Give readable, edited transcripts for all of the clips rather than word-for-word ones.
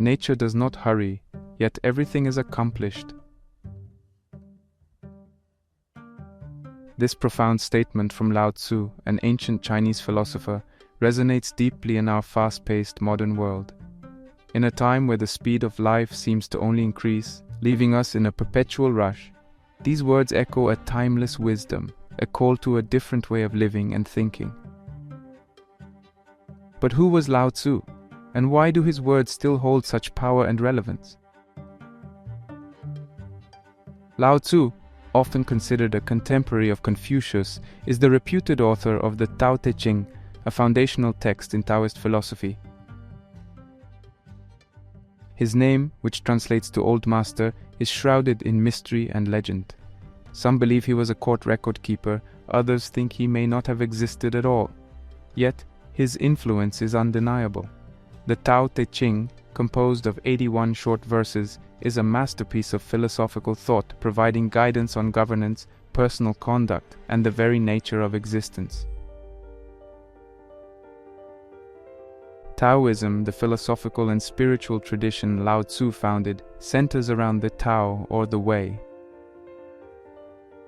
nature does not hurry, yet everything is accomplished. This profound statement from Lao Tzu, an ancient Chinese philosopher, resonates deeply in our fast-paced modern world. In a time where the speed of life seems to only increase, leaving us in a perpetual rush, these words echo a timeless wisdom, a call to a different way of living and thinking. But who was Lao Tzu, and why do his words still hold such power and relevance? Lao Tzu, often considered a contemporary of Confucius, is the reputed author of the Tao Te Ching, a foundational text in Taoist philosophy. His name, which translates to Old Master, is shrouded in mystery and legend. Some believe he was a court record keeper, others think he may not have existed at all. Yet, his influence is undeniable. The Tao Te Ching, composed of 81 short verses, is a masterpiece of philosophical thought, providing guidance on governance, personal conduct, and the very nature of existence. Taoism, the philosophical and spiritual tradition Lao Tzu founded, centers around the Tao, or the Way.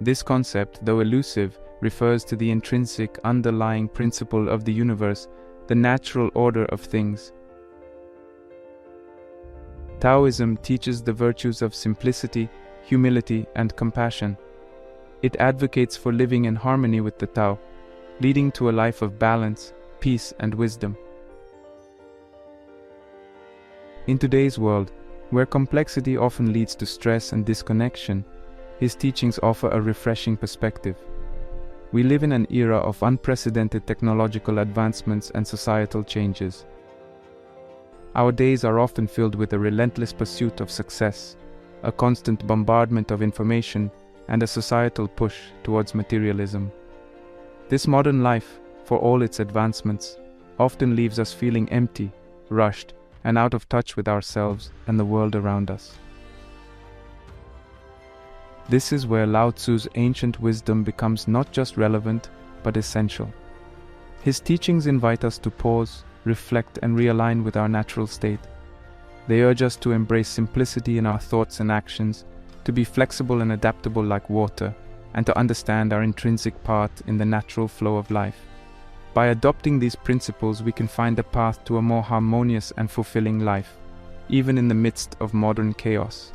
This concept, though elusive, refers to the intrinsic underlying principle of the universe, the natural order of things. Taoism teaches the virtues of simplicity, humility, and compassion. It advocates for living in harmony with the Tao, leading to a life of balance, peace, and wisdom. In today's world, where complexity often leads to stress and disconnection, his teachings offer a refreshing perspective. We live in an era of unprecedented technological advancements and societal changes. Our days are often filled with a relentless pursuit of success, a constant bombardment of information, and a societal push towards materialism. This modern life, for all its advancements, often leaves us feeling empty, rushed, and out of touch with ourselves and the world around us. This is where Lao Tzu's ancient wisdom becomes not just relevant, but essential. His teachings invite us to pause, reflect, and realign with our natural state. They urge us to embrace simplicity in our thoughts and actions, to be flexible and adaptable like water, and to understand our intrinsic part in the natural flow of life. By adopting these principles, we can find a path to a more harmonious and fulfilling life, even in the midst of modern chaos.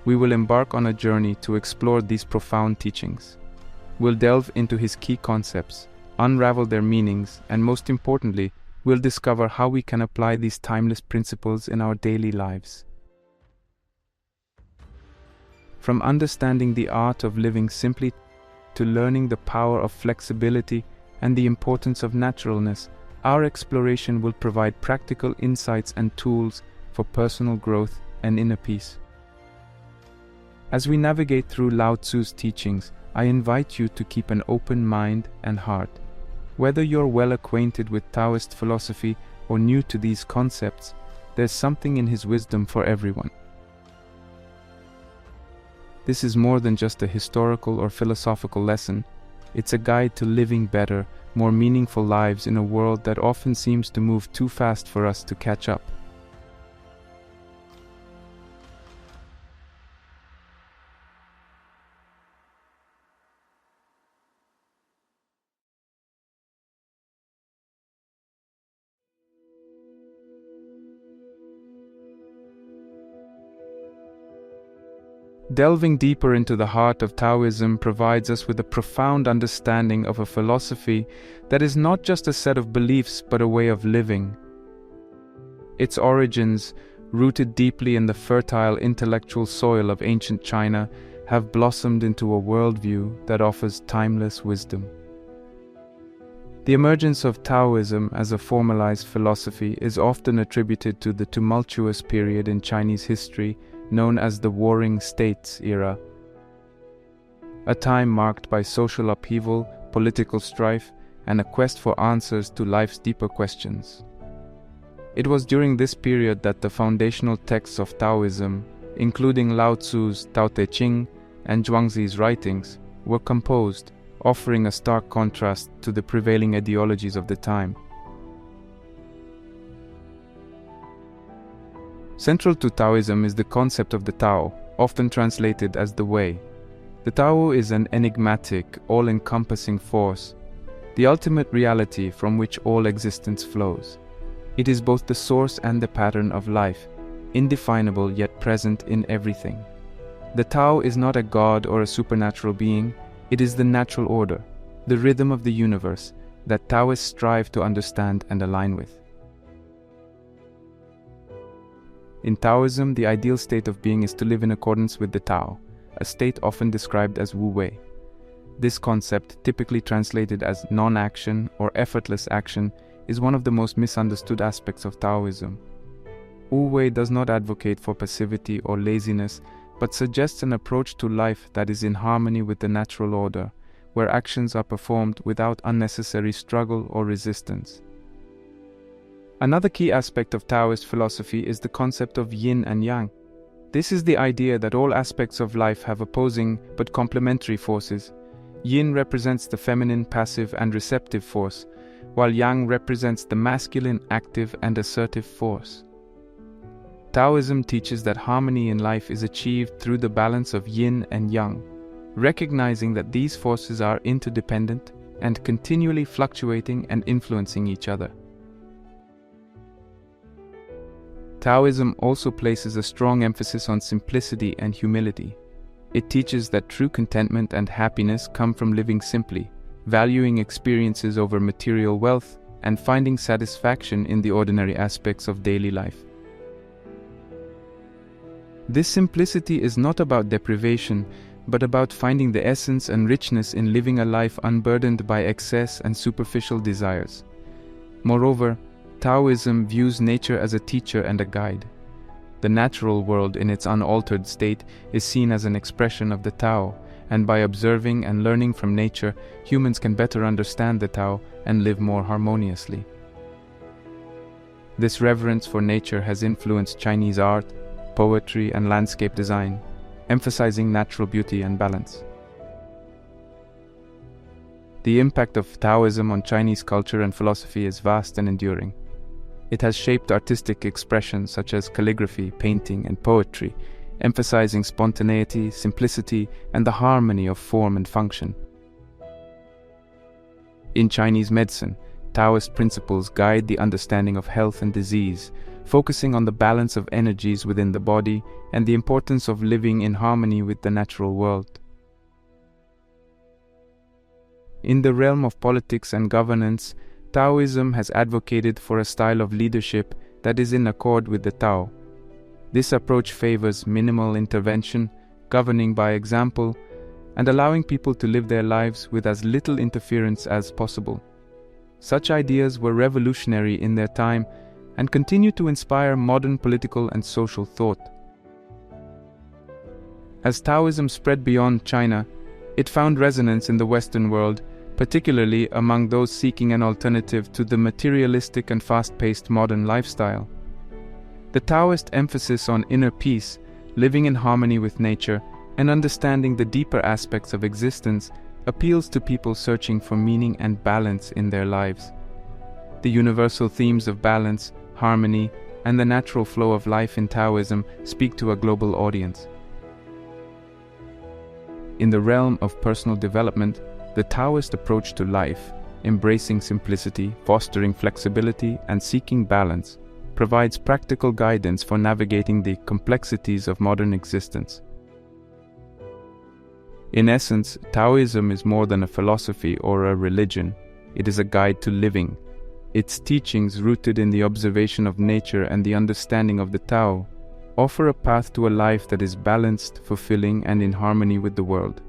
We will embark on a journey to explore these profound teachings. We'll delve into his key concepts, unravel their meanings, and most importantly, we'll discover how we can apply these timeless principles in our daily lives. From understanding the art of living simply to learning the power of flexibility and the importance of naturalness, our exploration will provide practical insights and tools for personal growth and inner peace. As we navigate through Lao Tzu's teachings, I invite you to keep an open mind and heart. Whether you're well acquainted with Taoist philosophy or new to these concepts, there's something in his wisdom for everyone. This is more than just a historical or philosophical lesson. It's a guide to living better, more meaningful lives in a world that often seems to move too fast for us to catch up. Delving deeper into the heart of Taoism provides us with a profound understanding of a philosophy that is not just a set of beliefs but a way of living. Its origins, rooted deeply in the fertile intellectual soil of ancient China, have blossomed into a worldview that offers timeless wisdom. The emergence of Taoism as a formalized philosophy is often attributed to the tumultuous period in Chinese history known as the Warring States era, a time marked by social upheaval, political strife, and a quest for answers to life's deeper questions. It was during this period that the foundational texts of Taoism, including Lao Tzu's Tao Te Ching and Zhuangzi's writings, were composed, offering a stark contrast to the prevailing ideologies of the time. Central to Taoism is the concept of the Tao, often translated as the Way. The Tao is an enigmatic, all-encompassing force, the ultimate reality from which all existence flows. It is both the source and the pattern of life, indefinable yet present in everything. The Tao is not a god or a supernatural being, it is the natural order, the rhythm of the universe that Taoists strive to understand and align with. In Taoism, the ideal state of being is to live in accordance with the Tao, a state often described as Wu Wei. This concept, typically translated as non-action or effortless action, is one of the most misunderstood aspects of Taoism. Wu Wei does not advocate for passivity or laziness, but suggests an approach to life that is in harmony with the natural order, where actions are performed without unnecessary struggle or resistance. Another key aspect of Taoist philosophy is the concept of yin and yang. This is the idea that all aspects of life have opposing but complementary forces. Yin represents the feminine, passive and receptive force, while yang represents the masculine, active and assertive force. Taoism teaches that harmony in life is achieved through the balance of yin and yang, recognizing that these forces are interdependent and continually fluctuating and influencing each other. Taoism also places a strong emphasis on simplicity and humility. It teaches that true contentment and happiness come from living simply, valuing experiences over material wealth, and finding satisfaction in the ordinary aspects of daily life. This simplicity is not about deprivation, but about finding the essence and richness in living a life unburdened by excess and superficial desires. Moreover, Taoism views nature as a teacher and a guide. The natural world in its unaltered state is seen as an expression of the Tao, and by observing and learning from nature, humans can better understand the Tao and live more harmoniously. This reverence for nature has influenced Chinese art, poetry and landscape design, emphasizing natural beauty and balance. The impact of Taoism on Chinese culture and philosophy is vast and enduring. It has shaped artistic expression such as calligraphy, painting, and poetry, emphasizing spontaneity, simplicity, and the harmony of form and function. In Chinese medicine, Taoist principles guide the understanding of health and disease, focusing on the balance of energies within the body and the importance of living in harmony with the natural world. In the realm of politics and governance, Taoism has advocated for a style of leadership that is in accord with the Tao. This approach favors minimal intervention, governing by example, and allowing people to live their lives with as little interference as possible. Such ideas were revolutionary in their time and continue to inspire modern political and social thought. As Taoism spread beyond China, it found resonance in the Western world, particularly among those seeking an alternative to the materialistic and fast-paced modern lifestyle. The Taoist emphasis on inner peace, living in harmony with nature, and understanding the deeper aspects of existence appeals to people searching for meaning and balance in their lives. The universal themes of balance, harmony, and the natural flow of life in Taoism speak to a global audience. In the realm of personal development, the Taoist approach to life, embracing simplicity, fostering flexibility, and seeking balance, provides practical guidance for navigating the complexities of modern existence. In essence, Taoism is more than a philosophy or a religion. It is a guide to living. Its teachings, rooted in the observation of nature and the understanding of the Tao, offer a path to a life that is balanced, fulfilling, and in harmony with the world.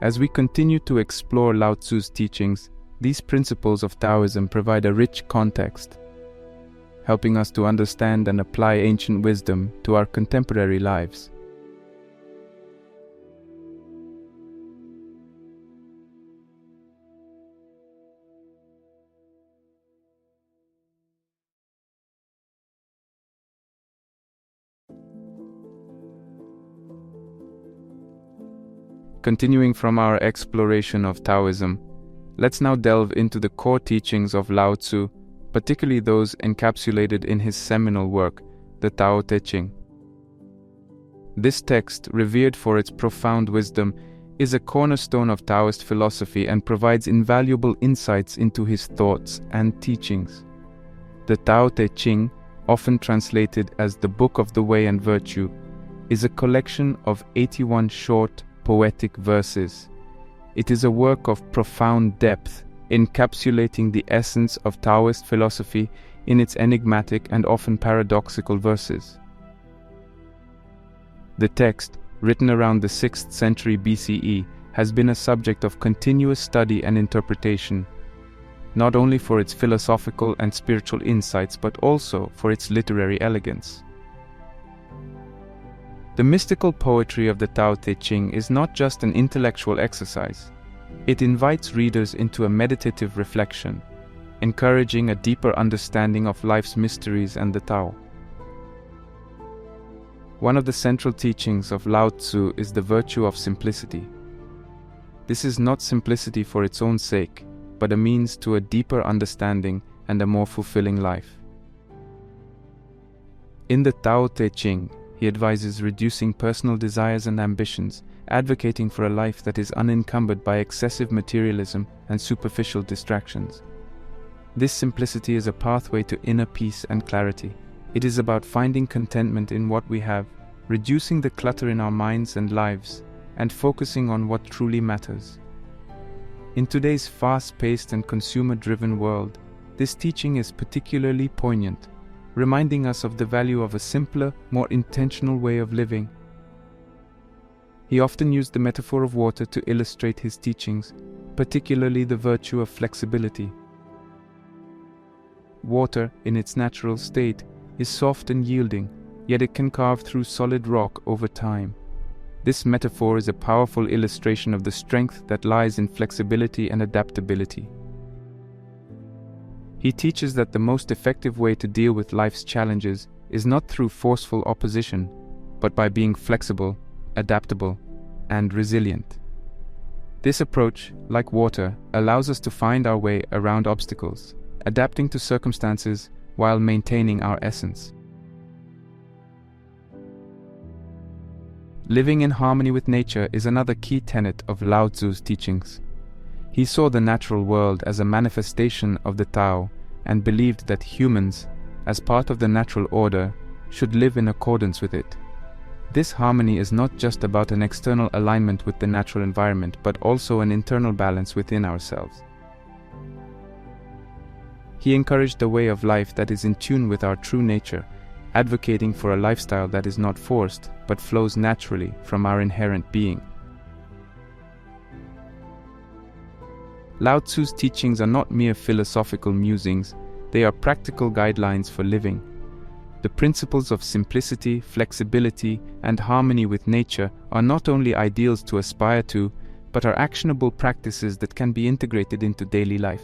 As we continue to explore Lao Tzu's teachings, these principles of Taoism provide a rich context, helping us to understand and apply ancient wisdom to our contemporary lives. Continuing from our exploration of Taoism, let's now delve into the core teachings of Lao Tzu, particularly those encapsulated in his seminal work, the Tao Te Ching. This text, revered for its profound wisdom, is a cornerstone of Taoist philosophy and provides invaluable insights into his thoughts and teachings. The Tao Te Ching, often translated as the Book of the Way and Virtue, is a collection of 81 short, poetic verses. It is a work of profound depth, encapsulating the essence of Taoist philosophy in its enigmatic and often paradoxical verses. The text, written around the 6th century BCE, has been a subject of continuous study and interpretation, not only for its philosophical and spiritual insights but also for its literary elegance. The mystical poetry of the Tao Te Ching is not just an intellectual exercise. It invites readers into a meditative reflection, encouraging a deeper understanding of life's mysteries and the Tao. One of the central teachings of Lao Tzu is the virtue of simplicity. This is not simplicity for its own sake, but a means to a deeper understanding and a more fulfilling life. In the Tao Te Ching, he advises reducing personal desires and ambitions, advocating for a life that is unencumbered by excessive materialism and superficial distractions. This simplicity is a pathway to inner peace and clarity. It is about finding contentment in what we have, reducing the clutter in our minds and lives, and focusing on what truly matters. In today's fast-paced and consumer-driven world, this teaching is particularly poignant, reminding us of the value of a simpler, more intentional way of living. He often used the metaphor of water to illustrate his teachings, particularly the virtue of flexibility. Water, in its natural state, is soft and yielding, yet it can carve through solid rock over time. This metaphor is a powerful illustration of the strength that lies in flexibility and adaptability. He teaches that the most effective way to deal with life's challenges is not through forceful opposition, but by being flexible, adaptable, and resilient. This approach, like water, allows us to find our way around obstacles, adapting to circumstances while maintaining our essence. Living in harmony with nature is another key tenet of Lao Tzu's teachings. He saw the natural world as a manifestation of the Tao and believed that humans, as part of the natural order, should live in accordance with it. This harmony is not just about an external alignment with the natural environment, but also an internal balance within ourselves. He encouraged a way of life that is in tune with our true nature, advocating for a lifestyle that is not forced, but flows naturally from our inherent being. Lao Tzu's teachings are not mere philosophical musings, they are practical guidelines for living. The principles of simplicity, flexibility, and harmony with nature are not only ideals to aspire to, but are actionable practices that can be integrated into daily life.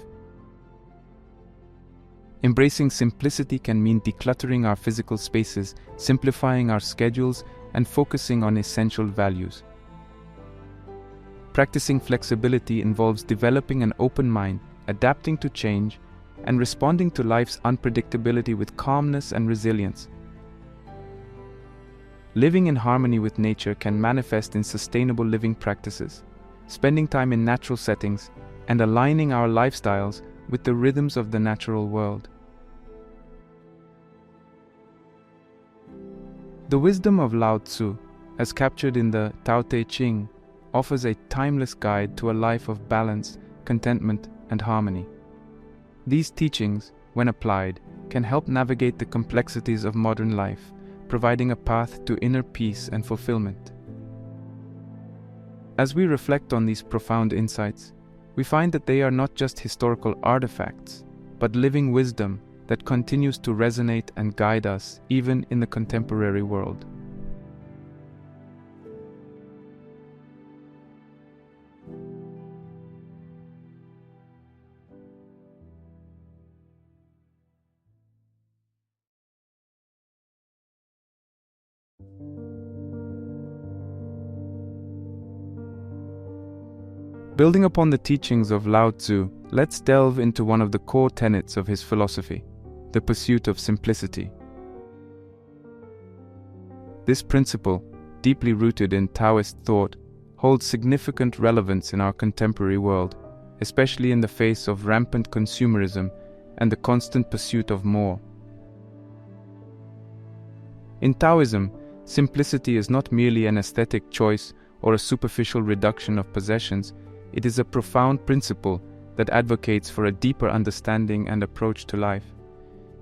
Embracing simplicity can mean decluttering our physical spaces, simplifying our schedules, and focusing on essential values. Practicing flexibility involves developing an open mind, adapting to change, and responding to life's unpredictability with calmness and resilience. Living in harmony with nature can manifest in sustainable living practices, spending time in natural settings, and aligning our lifestyles with the rhythms of the natural world. The wisdom of Lao Tzu, as captured in the Tao Te Ching, offers a timeless guide to a life of balance, contentment, and harmony. These teachings, when applied, can help navigate the complexities of modern life, providing a path to inner peace and fulfillment. As we reflect on these profound insights, we find that they are not just historical artifacts, but living wisdom that continues to resonate and guide us even in the contemporary world. Building upon the teachings of Lao Tzu, let's delve into one of the core tenets of his philosophy, the pursuit of simplicity. This principle, deeply rooted in Taoist thought, holds significant relevance in our contemporary world, especially in the face of rampant consumerism and the constant pursuit of more. In Taoism, simplicity is not merely an aesthetic choice or a superficial reduction of possessions. It is a profound principle that advocates for a deeper understanding and approach to life.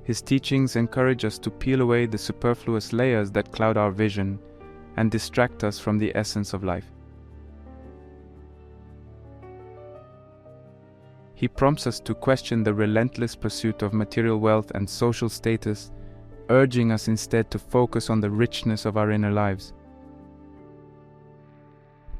His teachings encourage us to peel away the superfluous layers that cloud our vision and distract us from the essence of life. He prompts us to question the relentless pursuit of material wealth and social status, urging us instead to focus on the richness of our inner lives.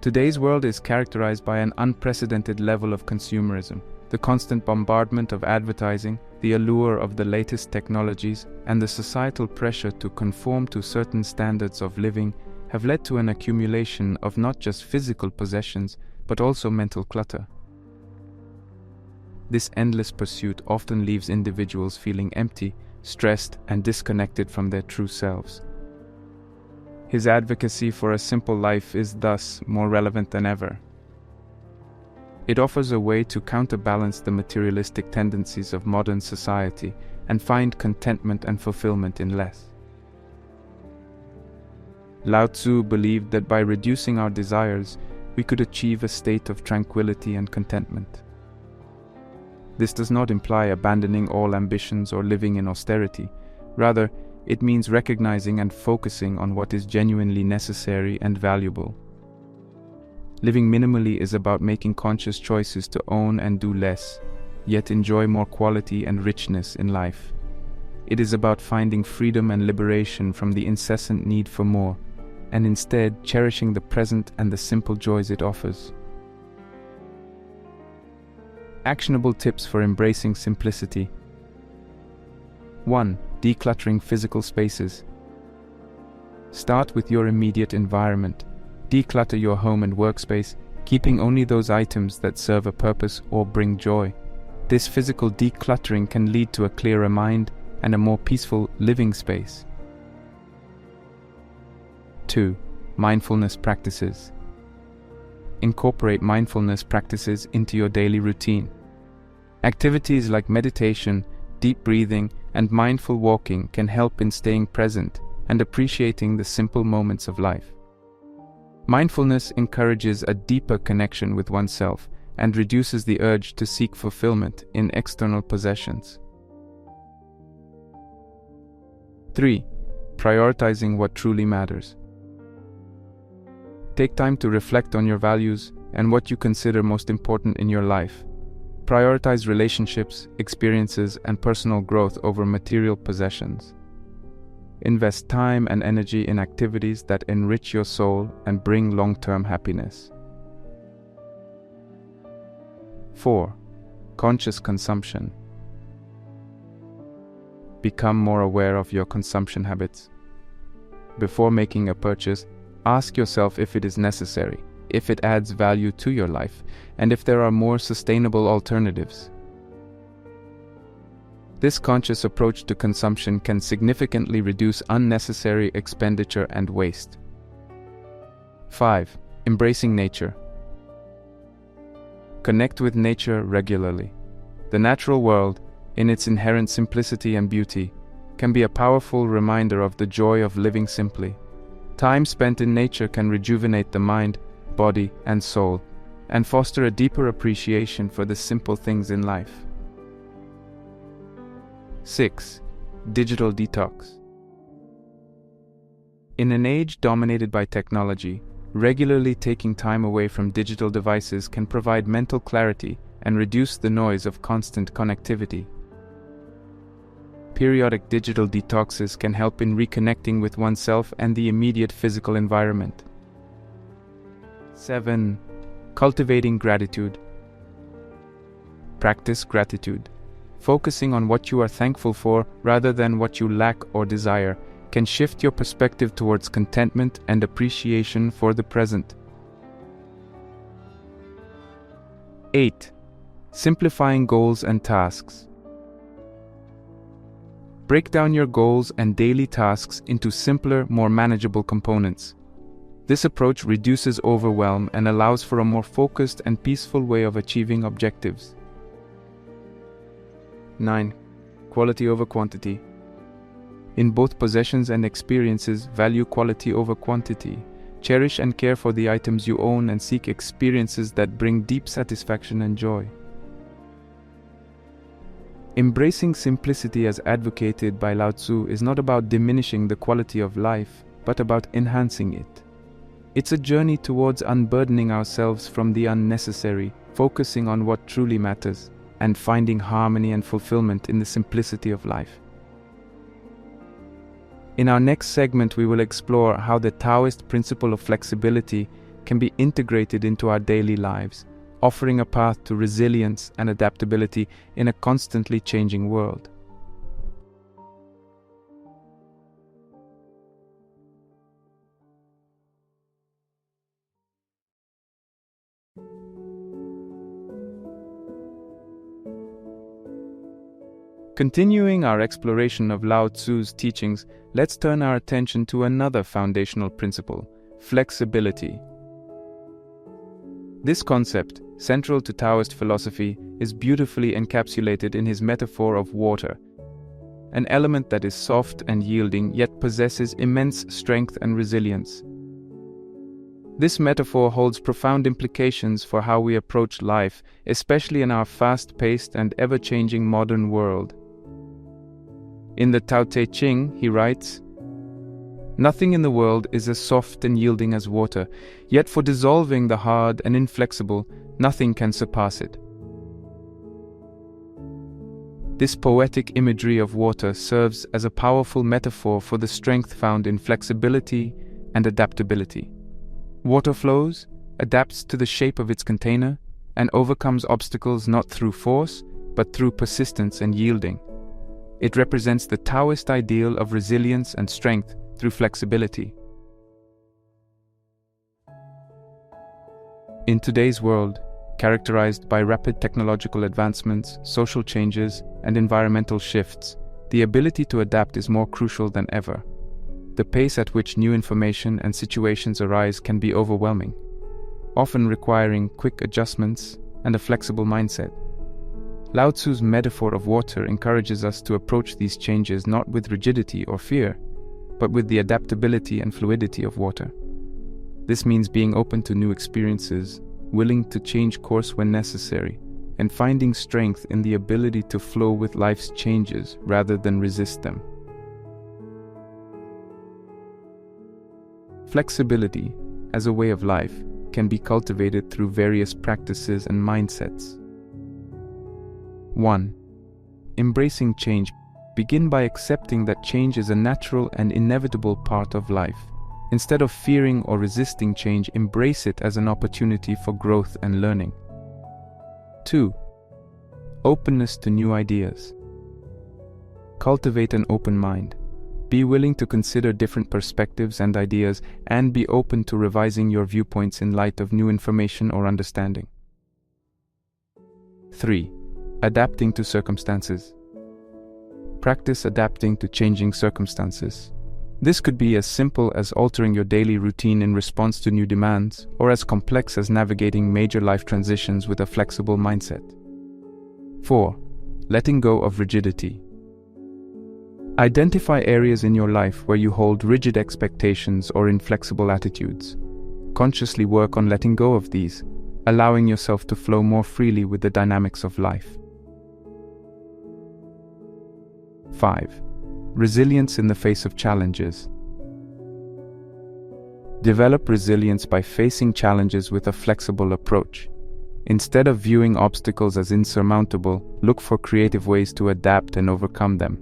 Today's world is characterized by an unprecedented level of consumerism. The constant bombardment of advertising, the allure of the latest technologies, and the societal pressure to conform to certain standards of living have led to an accumulation of not just physical possessions, but also mental clutter. This endless pursuit often leaves individuals feeling empty, stressed, and disconnected from their true selves. His advocacy for a simple life is thus more relevant than ever. It offers a way to counterbalance the materialistic tendencies of modern society and find contentment and fulfillment in less. Lao Tzu believed that by reducing our desires, we could achieve a state of tranquility and contentment. This does not imply abandoning all ambitions or living in austerity. Rather, it means recognizing and focusing on what is genuinely necessary and valuable. Living minimally is about making conscious choices to own and do less, yet enjoy more quality and richness in life. It is about finding freedom and liberation from the incessant need for more, and instead cherishing the present and the simple joys it offers. Actionable tips for embracing simplicity. 1. Decluttering physical spaces. Start with your immediate environment. Declutter your home and workspace, keeping only those items that serve a purpose or bring joy. This physical decluttering can lead to a clearer mind and a more peaceful living space. 2. Mindfulness practices. Incorporate mindfulness practices into your daily routine. Activities like meditation, deep breathing, and mindful walking can help in staying present and appreciating the simple moments of life. Mindfulness encourages a deeper connection with oneself and reduces the urge to seek fulfillment in external possessions. 3. Prioritizing what truly matters. Take time to reflect on your values and what you consider most important in your life. Prioritize relationships, experiences, and personal growth over material possessions. Invest time and energy in activities that enrich your soul and bring long-term happiness. 4. Conscious consumption. Become more aware of your consumption habits. Before making a purchase, ask yourself if it is necessary, if it adds value to your life, and if there are more sustainable alternatives. This conscious approach to consumption can significantly reduce unnecessary expenditure and waste. 5. Embracing nature. Connect with nature regularly. The natural world, in its inherent simplicity and beauty, can be a powerful reminder of the joy of living simply. Time spent in nature can rejuvenate the mind, body, and soul, and foster a deeper appreciation for the simple things in life. 6. Digital detox. In an age dominated by technology, regularly taking time away from digital devices can provide mental clarity and reduce the noise of constant connectivity. Periodic digital detoxes can help in reconnecting with oneself and the immediate physical environment. 7. Cultivating gratitude. Practice gratitude. Focusing on what you are thankful for rather than what you lack or desire can shift your perspective towards contentment and appreciation for the present. 8. Simplifying goals and tasks. Break down your goals and daily tasks into simpler, more manageable components. This approach reduces overwhelm and allows for a more focused and peaceful way of achieving objectives. 9. Quality over quantity. In both possessions and experiences, value quality over quantity. Cherish and care for the items you own and seek experiences that bring deep satisfaction and joy. Embracing simplicity as advocated by Lao Tzu is not about diminishing the quality of life, but about enhancing it. It's a journey towards unburdening ourselves from the unnecessary, focusing on what truly matters, and finding harmony and fulfillment in the simplicity of life. In our next segment, we will explore how the Taoist principle of flexibility can be integrated into our daily lives, offering a path to resilience and adaptability in a constantly changing world. Continuing our exploration of Lao Tzu's teachings, let's turn our attention to another foundational principle: flexibility. This concept, central to Taoist philosophy, is beautifully encapsulated in his metaphor of water, an element that is soft and yielding yet possesses immense strength and resilience. This metaphor holds profound implications for how we approach life, especially in our fast-paced and ever-changing modern world. In the Tao Te Ching, he writes, "Nothing in the world is as soft and yielding as water, yet for dissolving the hard and inflexible, nothing can surpass it." This poetic imagery of water serves as a powerful metaphor for the strength found in flexibility and adaptability. Water flows, adapts to the shape of its container, and overcomes obstacles not through force, but through persistence and yielding. It represents the Taoist ideal of resilience and strength through flexibility. In today's world, characterized by rapid technological advancements, social changes, and environmental shifts, the ability to adapt is more crucial than ever. The pace at which new information and situations arise can be overwhelming, often requiring quick adjustments and a flexible mindset. Lao Tzu's metaphor of water encourages us to approach these changes not with rigidity or fear, but with the adaptability and fluidity of water. This means being open to new experiences, willing to change course when necessary, and finding strength in the ability to flow with life's changes rather than resist them. Flexibility, as a way of life, can be cultivated through various practices and mindsets. 1. Embracing change. Begin by accepting that change is a natural and inevitable part of life. Instead of fearing or resisting change, embrace it as an opportunity for growth and learning. 2. Openness to new ideas. Cultivate an open mind. Be willing to consider different perspectives and ideas, and be open to revising your viewpoints in light of new information or understanding. 3. Adapting to circumstances. Practice adapting to changing circumstances. This could be as simple as altering your daily routine in response to new demands, or as complex as navigating major life transitions with a flexible mindset. 4. Letting go of rigidity. Identify areas in your life where you hold rigid expectations or inflexible attitudes. Consciously work on letting go of these, allowing yourself to flow more freely with the dynamics of life. 5. Resilience in the face of challenges. Develop resilience by facing challenges with a flexible approach. Instead of viewing obstacles as insurmountable, look for creative ways to adapt and overcome them.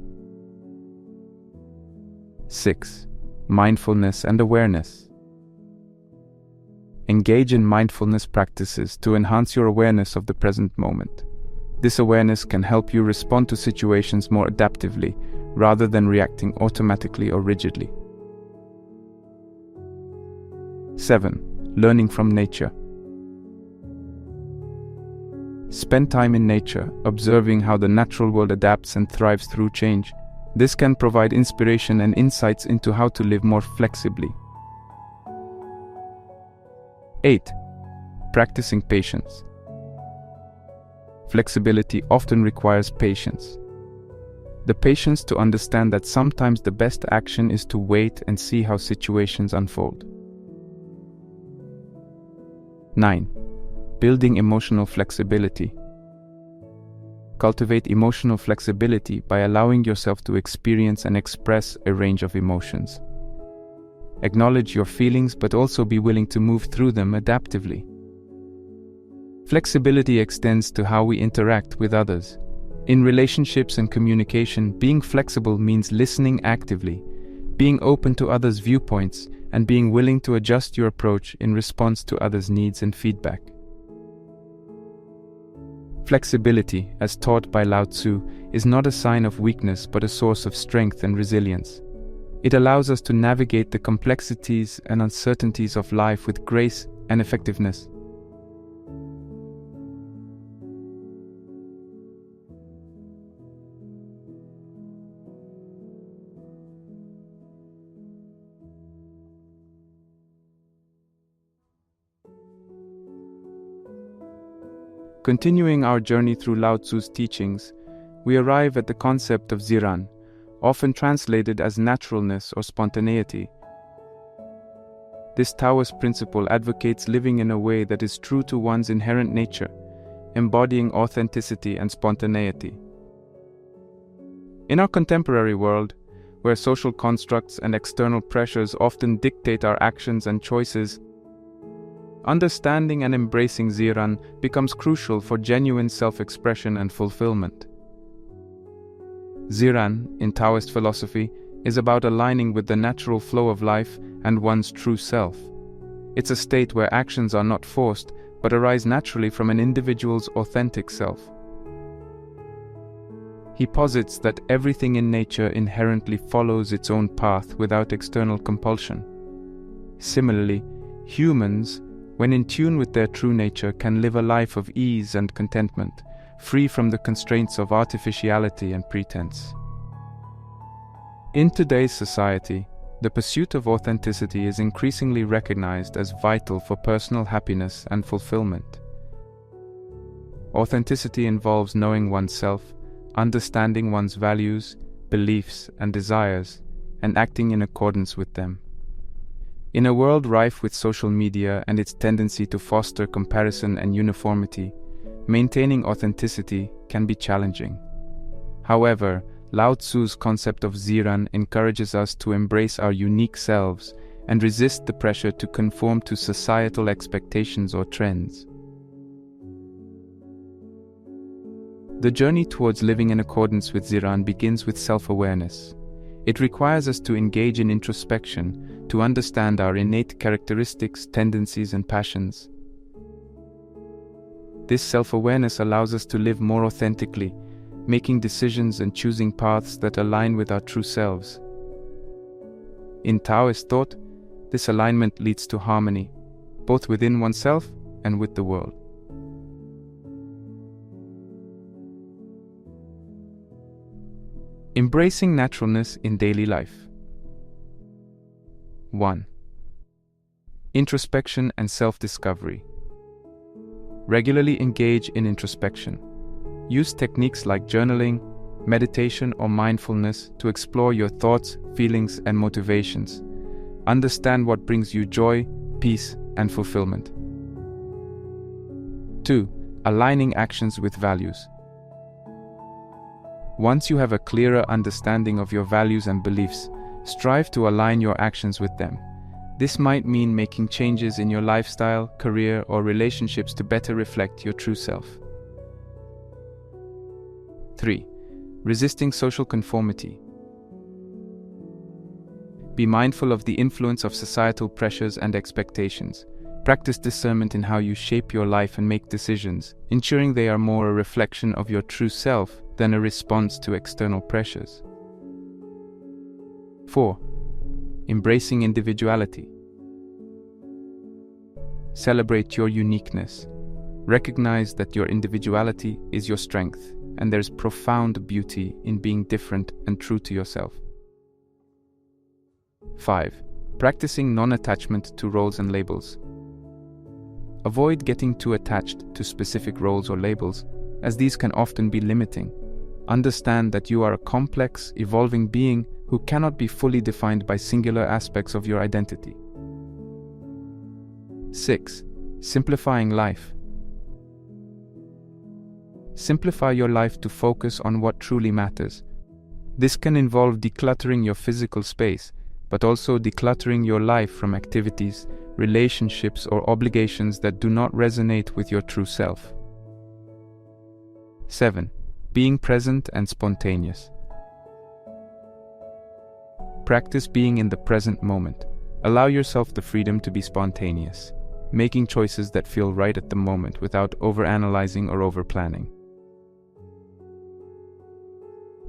6. Mindfulness and awareness. Engage in mindfulness practices to enhance your awareness of the present moment. This awareness can help you respond to situations more adaptively, rather than reacting automatically or rigidly. 7. Learning from nature. Spend time in nature, observing how the natural world adapts and thrives through change. This can provide inspiration and insights into how to live more flexibly. 8. Practicing patience. Flexibility often requires patience. The patience to understand that sometimes the best action is to wait and see how situations unfold. 9. Building emotional flexibility. Cultivate emotional flexibility by allowing yourself to experience and express a range of emotions. Acknowledge your feelings, but also be willing to move through them adaptively. Flexibility extends to how we interact with others. In relationships and communication, being flexible means listening actively, being open to others' viewpoints, and being willing to adjust your approach in response to others' needs and feedback. Flexibility, as taught by Lao Tzu, is not a sign of weakness but a source of strength and resilience. It allows us to navigate the complexities and uncertainties of life with grace and effectiveness. Continuing our journey through Lao Tzu's teachings, we arrive at the concept of ziran, often translated as naturalness or spontaneity. This Taoist principle advocates living in a way that is true to one's inherent nature, embodying authenticity and spontaneity. In our contemporary world, where social constructs and external pressures often dictate our actions and choices, understanding and embracing ziran becomes crucial for genuine self-expression and fulfillment. Ziran, in Taoist philosophy, is about aligning with the natural flow of life and one's true self. It's a state where actions are not forced, but arise naturally from an individual's authentic self. He posits that everything in nature inherently follows its own path without external compulsion. Similarly, humans, when in tune with their true nature, can live a life of ease and contentment, free from the constraints of artificiality and pretense. In today's society, the pursuit of authenticity is increasingly recognized as vital for personal happiness and fulfillment. Authenticity involves knowing oneself, understanding one's values, beliefs, and desires, and acting in accordance with them. In a world rife with social media and its tendency to foster comparison and uniformity, maintaining authenticity can be challenging. However, Lao Tzu's concept of ziran encourages us to embrace our unique selves and resist the pressure to conform to societal expectations or trends. The journey towards living in accordance with ziran begins with self-awareness. It requires us to engage in introspection, to understand our innate characteristics, tendencies, and passions. This self-awareness allows us to live more authentically, making decisions and choosing paths that align with our true selves. In Taoist thought, this alignment leads to harmony, both within oneself and with the world. Embracing naturalness in daily life. 1. Introspection and self-discovery. Regularly engage in introspection. Use techniques like journaling, meditation, or mindfulness to explore your thoughts, feelings, and motivations. Understand what brings you joy, peace, and fulfillment. 2. Aligning actions with values. Once you have a clearer understanding of your values and beliefs, strive to align your actions with them. This might mean making changes in your lifestyle, career, or relationships to better reflect your true self. 3. Resisting social conformity. Be mindful of the influence of societal pressures and expectations. Practice discernment in how you shape your life and make decisions, ensuring they are more a reflection of your true self than a response to external pressures. 4. Embracing individuality. Celebrate your uniqueness. Recognize that your individuality is your strength, and there's profound beauty in being different and true to yourself. 5. Practicing non-attachment to roles and labels. Avoid getting too attached to specific roles or labels, as these can often be limiting. Understand that you are a complex, evolving being who cannot be fully defined by singular aspects of your identity. 6. Simplifying life. Simplify your life to focus on what truly matters. This can involve decluttering your physical space, but also decluttering your life from activities, relationships, or obligations that do not resonate with your true self. 7. Being present and spontaneous. Practice being in the present moment. Allow yourself the freedom to be spontaneous, making choices that feel right at the moment without overanalyzing or overplanning.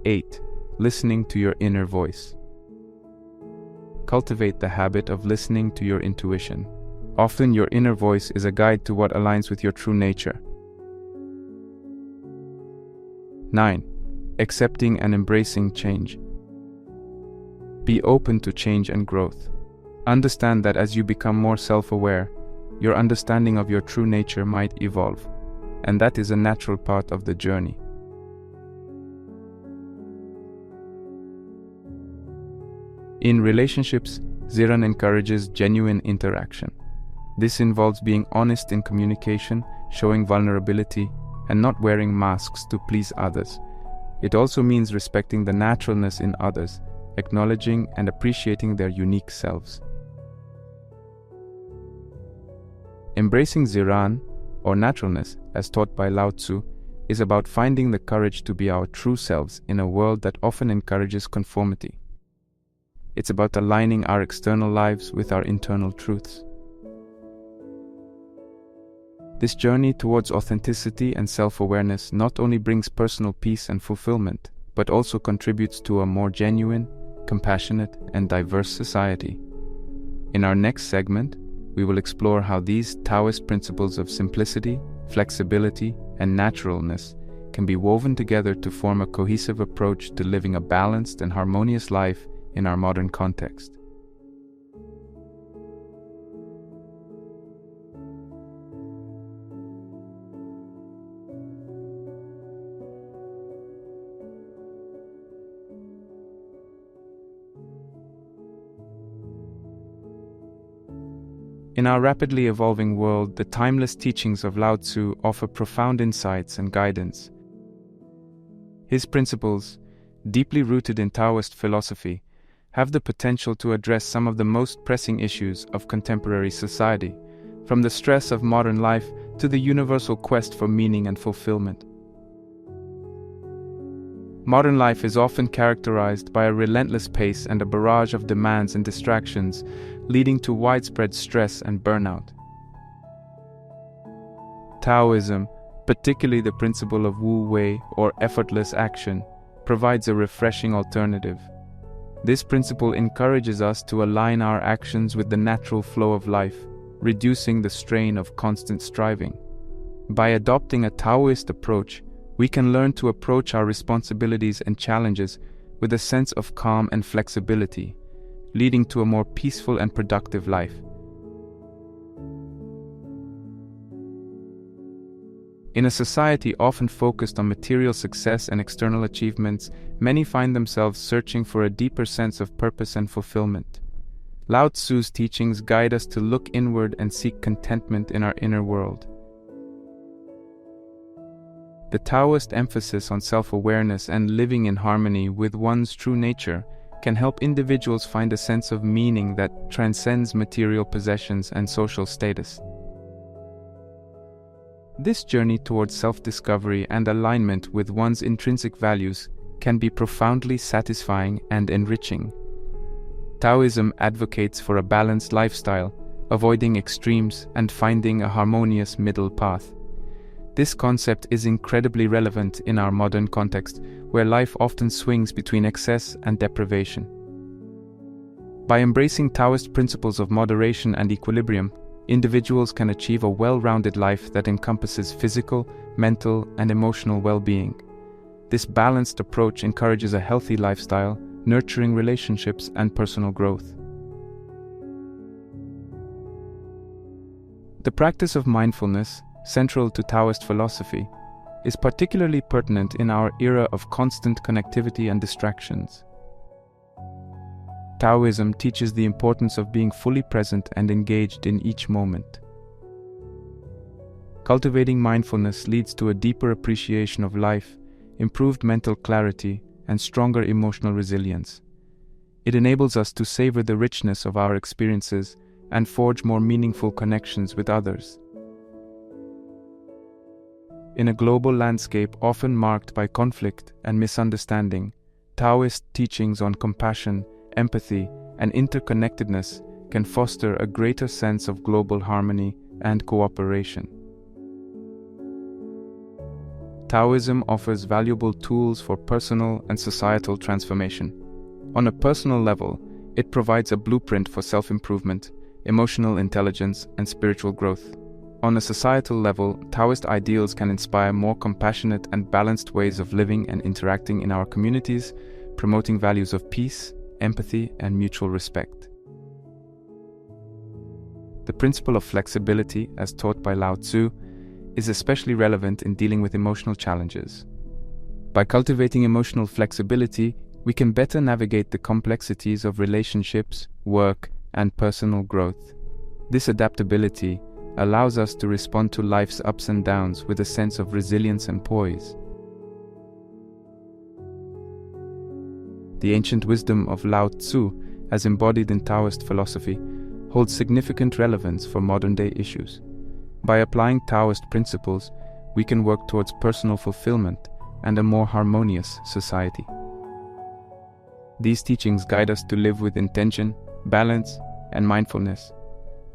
8. Listening to your inner voice. Cultivate the habit of listening to your intuition. Often your inner voice is a guide to what aligns with your true nature. 9. Accepting and embracing change. Be open to change and growth. Understand that as you become more self-aware, your understanding of your true nature might evolve, and that is a natural part of the journey. In relationships, Ziran encourages genuine interaction. This involves being honest in communication, showing vulnerability, and not wearing masks to please others. It also means respecting the naturalness in others, acknowledging and appreciating their unique selves. Embracing Ziran, or naturalness, as taught by Lao Tzu, is about finding the courage to be our true selves in a world that often encourages conformity. It's about aligning our external lives with our internal truths. This journey towards authenticity and self-awareness not only brings personal peace and fulfillment, but also contributes to a more genuine, compassionate, and diverse society. In our next segment, we will explore how these Taoist principles of simplicity, flexibility, and naturalness can be woven together to form a cohesive approach to living a balanced and harmonious life in our modern context. In our rapidly evolving world, the timeless teachings of Lao Tzu offer profound insights and guidance. His principles, deeply rooted in Taoist philosophy, have the potential to address some of the most pressing issues of contemporary society, from the stress of modern life to the universal quest for meaning and fulfillment. Modern life is often characterized by a relentless pace and a barrage of demands and distractions, leading to widespread stress and burnout. Taoism, particularly the principle of Wu Wei or effortless action, provides a refreshing alternative. This principle encourages us to align our actions with the natural flow of life, reducing the strain of constant striving. By adopting a Taoist approach, we can learn to approach our responsibilities and challenges with a sense of calm and flexibility, leading to a more peaceful and productive life. In a society often focused on material success and external achievements, many find themselves searching for a deeper sense of purpose and fulfillment. Lao Tzu's teachings guide us to look inward and seek contentment in our inner world. The Taoist emphasis on self-awareness and living in harmony with one's true nature can help individuals find a sense of meaning that transcends material possessions and social status. This journey towards self-discovery and alignment with one's intrinsic values can be profoundly satisfying and enriching. Taoism advocates for a balanced lifestyle, avoiding extremes and finding a harmonious middle path. This concept is incredibly relevant in our modern context, where life often swings between excess and deprivation. By embracing Taoist principles of moderation and equilibrium, individuals can achieve a well-rounded life that encompasses physical, mental, and emotional well-being. This balanced approach encourages a healthy lifestyle, nurturing relationships and personal growth. The practice of mindfulness, central to Taoist philosophy, is particularly pertinent in our era of constant connectivity and distractions. Taoism teaches the importance of being fully present and engaged in each moment. Cultivating mindfulness leads to a deeper appreciation of life, improved mental clarity, and stronger emotional resilience. It enables us to savor the richness of our experiences and forge more meaningful connections with others. In a global landscape often marked by conflict and misunderstanding, Taoist teachings on compassion, empathy, and interconnectedness can foster a greater sense of global harmony and cooperation. Taoism offers valuable tools for personal and societal transformation. On a personal level, it provides a blueprint for self-improvement, emotional intelligence, and spiritual growth. On a societal level, Taoist ideals can inspire more compassionate and balanced ways of living and interacting in our communities, promoting values of peace, empathy, and mutual respect. The principle of flexibility, as taught by Lao Tzu, is especially relevant in dealing with emotional challenges. By cultivating emotional flexibility, we can better navigate the complexities of relationships, work, and personal growth. This adaptability allows us to respond to life's ups and downs with a sense of resilience and poise. The ancient wisdom of Lao Tzu, as embodied in Taoist philosophy, holds significant relevance for modern-day issues. By applying Taoist principles, we can work towards personal fulfillment and a more harmonious society. These teachings guide us to live with intention, balance, and mindfulness,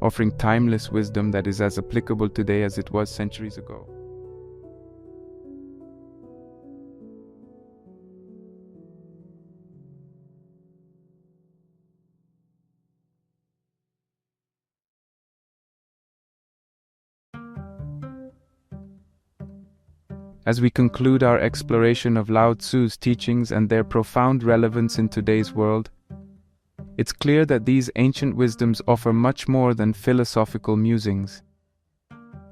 offering timeless wisdom that is as applicable today as it was centuries ago. As we conclude our exploration of Lao Tzu's teachings and their profound relevance in today's world, it's clear that these ancient wisdoms offer much more than philosophical musings.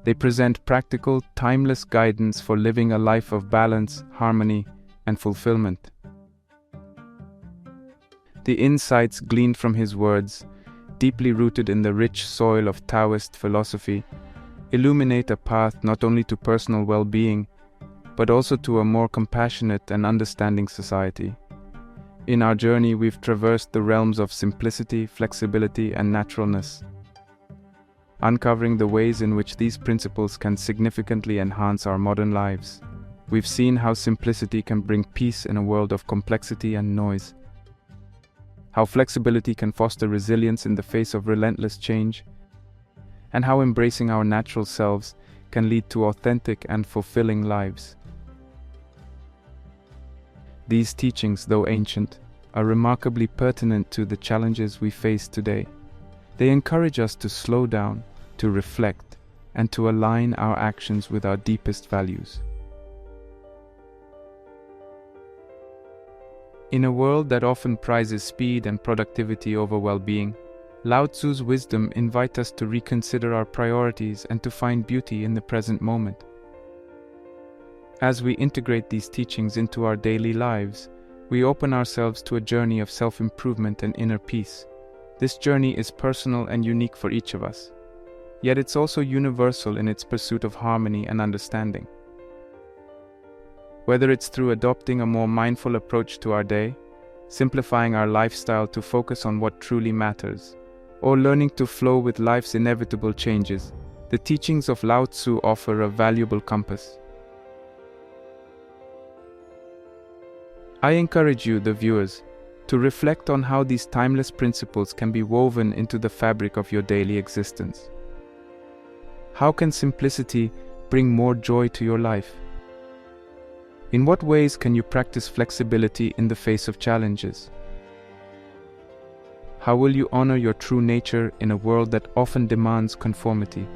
They present practical, timeless guidance for living a life of balance, harmony, and fulfillment. The insights gleaned from his words, deeply rooted in the rich soil of Taoist philosophy, illuminate a path not only to personal well-being, but also to a more compassionate and understanding society. In our journey, we've traversed the realms of simplicity, flexibility, and naturalness, uncovering the ways in which these principles can significantly enhance our modern lives. We've seen how simplicity can bring peace in a world of complexity and noise, how flexibility can foster resilience in the face of relentless change, and how embracing our natural selves can lead to authentic and fulfilling lives. These teachings, though ancient, are remarkably pertinent to the challenges we face today. They encourage us to slow down, to reflect, and to align our actions with our deepest values. In a world that often prizes speed and productivity over well-being, Lao Tzu's wisdom invites us to reconsider our priorities and to find beauty in the present moment. As we integrate these teachings into our daily lives, we open ourselves to a journey of self-improvement and inner peace. This journey is personal and unique for each of us, yet it's also universal in its pursuit of harmony and understanding. Whether it's through adopting a more mindful approach to our day, simplifying our lifestyle to focus on what truly matters, or learning to flow with life's inevitable changes, the teachings of Lao Tzu offer a valuable compass. I encourage you, the viewers, to reflect on how these timeless principles can be woven into the fabric of your daily existence. How can simplicity bring more joy to your life? In what ways can you practice flexibility in the face of challenges? How will you honor your true nature in a world that often demands conformity?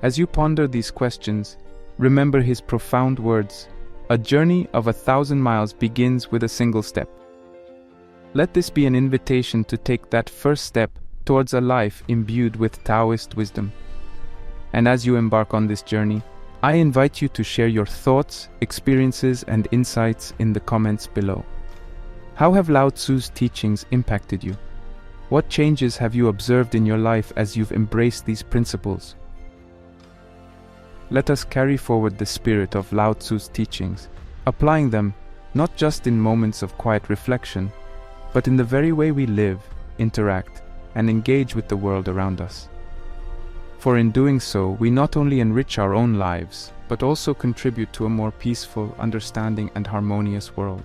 As you ponder these questions, remember his profound words: "A journey of 1,000 miles begins with a single step." Let this be an invitation to take that first step towards a life imbued with Taoist wisdom. And as you embark on this journey, I invite you to share your thoughts, experiences, and insights in the comments below. How have Lao Tzu's teachings impacted you? What changes have you observed in your life as you've embraced these principles? Let us carry forward the spirit of Lao Tzu's teachings, applying them not just in moments of quiet reflection, but in the very way we live, interact, and engage with the world around us. For in doing so, we not only enrich our own lives, but also contribute to a more peaceful, understanding, and harmonious world.